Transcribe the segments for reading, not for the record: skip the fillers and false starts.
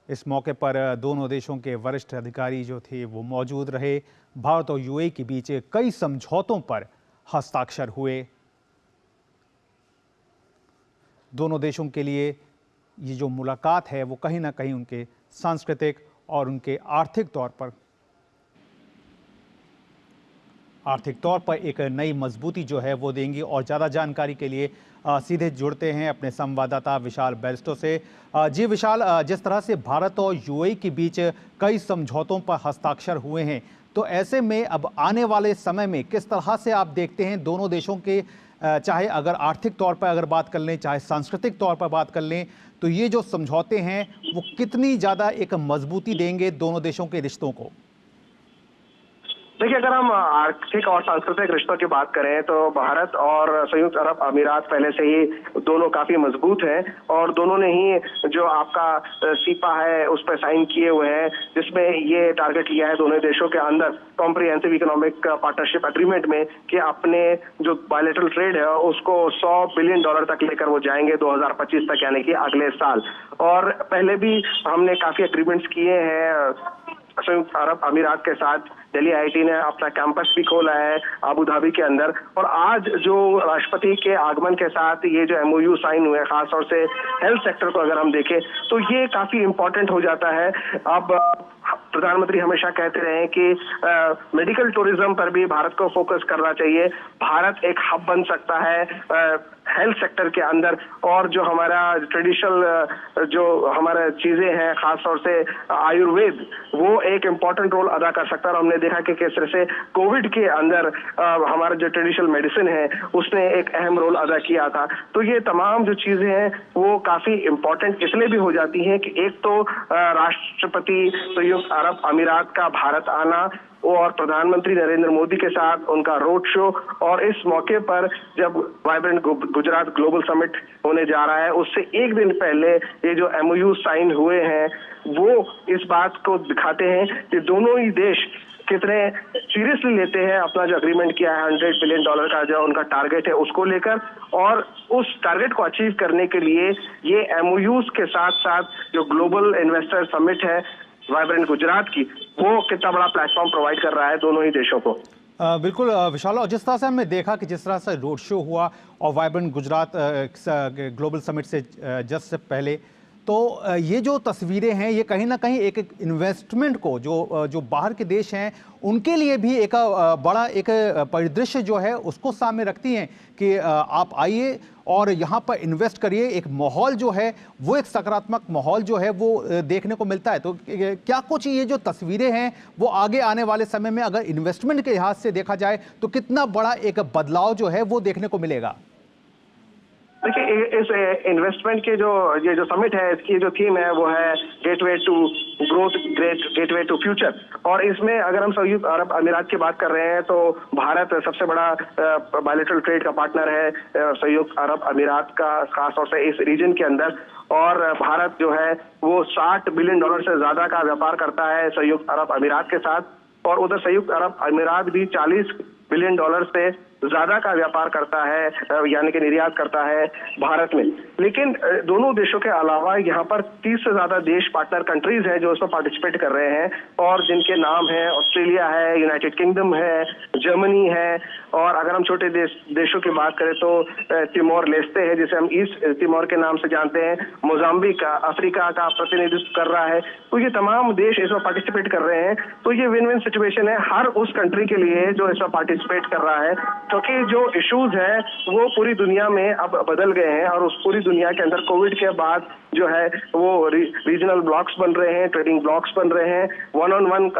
इस मौके पर दोनों देशों के वरिष्ठ अधिकारी जो थे वो मौजूद रहे। भारत और यूएई के बीच कई समझौतों पर हस्ताक्षर हुए। दोनों देशों के लिए ये जो मुलाकात है वो कहीं ना कहीं उनके सांस्कृतिक और उनके आर्थिक तौर पर एक नई मजबूती जो है वो देंगी। और ज़्यादा जानकारी के लिए सीधे जुड़ते हैं अपने संवाददाता विशाल बैरिस्टो से। जी विशाल, जिस तरह से भारत और यूएई के बीच कई समझौतों पर हस्ताक्षर हुए हैं, तो ऐसे में अब आने वाले समय में किस तरह से आप देखते हैं दोनों देशों के, चाहे अगर आर्थिक तौर पर अगर बात कर लें, चाहे सांस्कृतिक तौर पर बात कर लें, तो ये जो समझौते हैं वो कितनी ज़्यादा एक मजबूती देंगे दोनों देशों के रिश्तों को? देखिए, अगर हम आर्थिक और सांस्कृतिक रिश्तों की बात करें तो भारत और संयुक्त अरब अमीरात पहले से ही दोनों काफी मजबूत हैं और दोनों ने ही जो आपका सीपा है उस पर साइन किए हुए हैं, जिसमें ये टारगेट लिया है दोनों देशों के अंदर कॉम्प्रिहेंसिव इकोनॉमिक पार्टनरशिप एग्रीमेंट में कि अपने जो बायलैटरल ट्रेड है उसको $100 बिलियन तक लेकर वो जाएंगे 2025 तक, यानी कि अगले साल। और पहले भी हमने काफी एग्रीमेंट्स किए हैं संयुक्त अरब अमीरात के साथ। दिल्ली आईआईटी ने अपना कैंपस भी खोला है अबू धाबी के अंदर, और आज जो राष्ट्रपति के आगमन के साथ ये जो एमओयू साइन हुए, खासतौर से हेल्थ सेक्टर को अगर हम देखें तो ये काफी इंपॉर्टेंट हो जाता है। अब प्रधानमंत्री हमेशा कहते रहे कि मेडिकल टूरिज्म पर भी भारत को फोकस करना चाहिए। भारत एक हब बन सकता है हेल्थ सेक्टर के अंदर, और जो हमारा ट्रेडिशनल जो हमारा चीजें हैं, खासतौर से आयुर्वेद, वो एक इम्पॉर्टेंट रोल अदा कर सकता है। और हमने देखा कि किस तरह से कोविड के अंदर हमारा जो ट्रेडिशनल मेडिसिन है उसने एक अहम रोल अदा किया था। तो ये तमाम जो चीजें हैं वो काफी इम्पोर्टेंट इसलिए भी हो जाती हैं कि एक तो राष्ट्रपति संयुक्त अरब अमीरात का भारत आना और प्रधानमंत्री नरेंद्र मोदी के साथ उनका रोड शो, और इस मौके पर जब वाइब्रेंट गुजरात ग्लोबल समिट होने जा रहा है उससे एक दिन पहले ये जो एमओयू साइन हुए हैं वो इस बात को दिखाते हैं कि दोनों ही देश कितने सीरियसली लेते हैं अपना जो एग्रीमेंट किया है $100 बिलियन का जो उनका टारगेट है उसको लेकर, और उस टारगेट को अचीव करने के लिए ये एमओयूज के साथ साथ जो ग्लोबल इन्वेस्टर समिट है वाइब्रेंट गुजरात की, वो कितना बड़ा प्लेटफॉर्म प्रोवाइड कर रहा है दोनों ही देशों को। बिल्कुल विशाल, और जिस तरह से हमने देखा कि जिस तरह से रोड शो हुआ और वाइब्रेंट गुजरात ग्लोबल समिट से जस्ट से पहले, तो ये जो तस्वीरें हैं ये कहीं ना कहीं एक इन्वेस्टमेंट को जो बाहर के देश हैं उनके लिए भी एक बड़ा एक परिदृश्य जो है उसको सामने रखती हैं कि आप आइए और यहाँ पर इन्वेस्ट करिए। एक माहौल जो है वो एक सकारात्मक माहौल जो है वो देखने को मिलता है। तो क्या कुछ ये जो तस्वीरें हैं वो आगे आने वाले समय में अगर इन्वेस्टमेंट के लिहाज से देखा जाए तो कितना बड़ा एक बदलाव जो है वो देखने को मिलेगा? देखिए, इस इन्वेस्टमेंट के ये जो समिट है इसकी जो थीम है वो है gateway to growth, gateway to future. और इसमें अगर हम संयुक्त अरब अमीरात की बात कर रहे हैं तो भारत सबसे बड़ा बायलैटरल ट्रेड का पार्टनर है संयुक्त अरब अमीरात का, खासतौर से इस रीजन के अंदर। और भारत जो है वो $60 बिलियन से ज्यादा का व्यापार करता है संयुक्त अरब अमीरात के साथ, और उधर संयुक्त अरब अमीरात भी $40 बिलियन से ज्यादा का व्यापार करता है, यानी कि निर्यात करता है भारत में। लेकिन दोनों देशों के अलावा यहाँ पर 30 से ज्यादा देश पार्टनर कंट्रीज हैं जो इसमें पार्टिसिपेट कर रहे हैं, और जिनके नाम है ऑस्ट्रेलिया है, यूनाइटेड किंगडम है, जर्मनी है, और अगर हम छोटे देशों की बात करें तो तिमोर लेस्ते है जिसे हम ईस्ट तिमोर के नाम से जानते हैं, मोजाम्बिक अफ्रीका का प्रतिनिधित्व कर रहा है। तो ये तमाम देश इसमें पार्टिसिपेट कर रहे हैं। तो ये विन विन सिचुएशन है हर उस कंट्री के लिए जो इसमें पार्टिसिपेट कर रहा है, क्योंकि जो इश्यूज हैं वो पूरी दुनिया में अब बदल गए हैं, और उस पूरी दुनिया के अंदर कोविड के बाद जो है वो रीजनल ब्लॉक्स बन रहे हैं, ट्रेडिंग ब्लॉक्स बन रहे हैं, one on one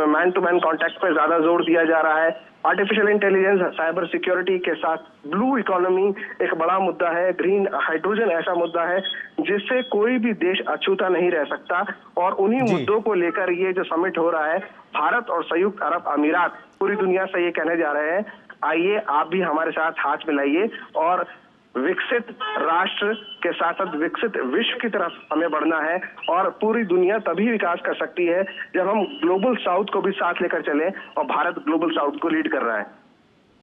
man to man contact पे ज्यादा जोर दिया जा रहा है। आर्टिफिशियल इंटेलिजेंस, साइबर सिक्योरिटी के साथ ब्लू इकोनॉमी एक बड़ा मुद्दा है, ग्रीन हाइड्रोजन ऐसा मुद्दा है जिससे कोई भी देश अछूता नहीं रह सकता। और उन्हीं मुद्दों को लेकर ये जो समिट हो रहा है, भारत और संयुक्त अरब अमीरात पूरी दुनिया से ये कहने जा रहे हैं आइए आप भी हमारे साथ हाथ मिलाइए और विकसित राष्ट्र के साथ साथ विकसित विश्व की तरफ हमें बढ़ना है। और पूरी दुनिया तभी विकास कर सकती है जब हम ग्लोबल साउथ को भी साथ लेकर चलें, और भारत ग्लोबल साउथ को लीड कर रहा है।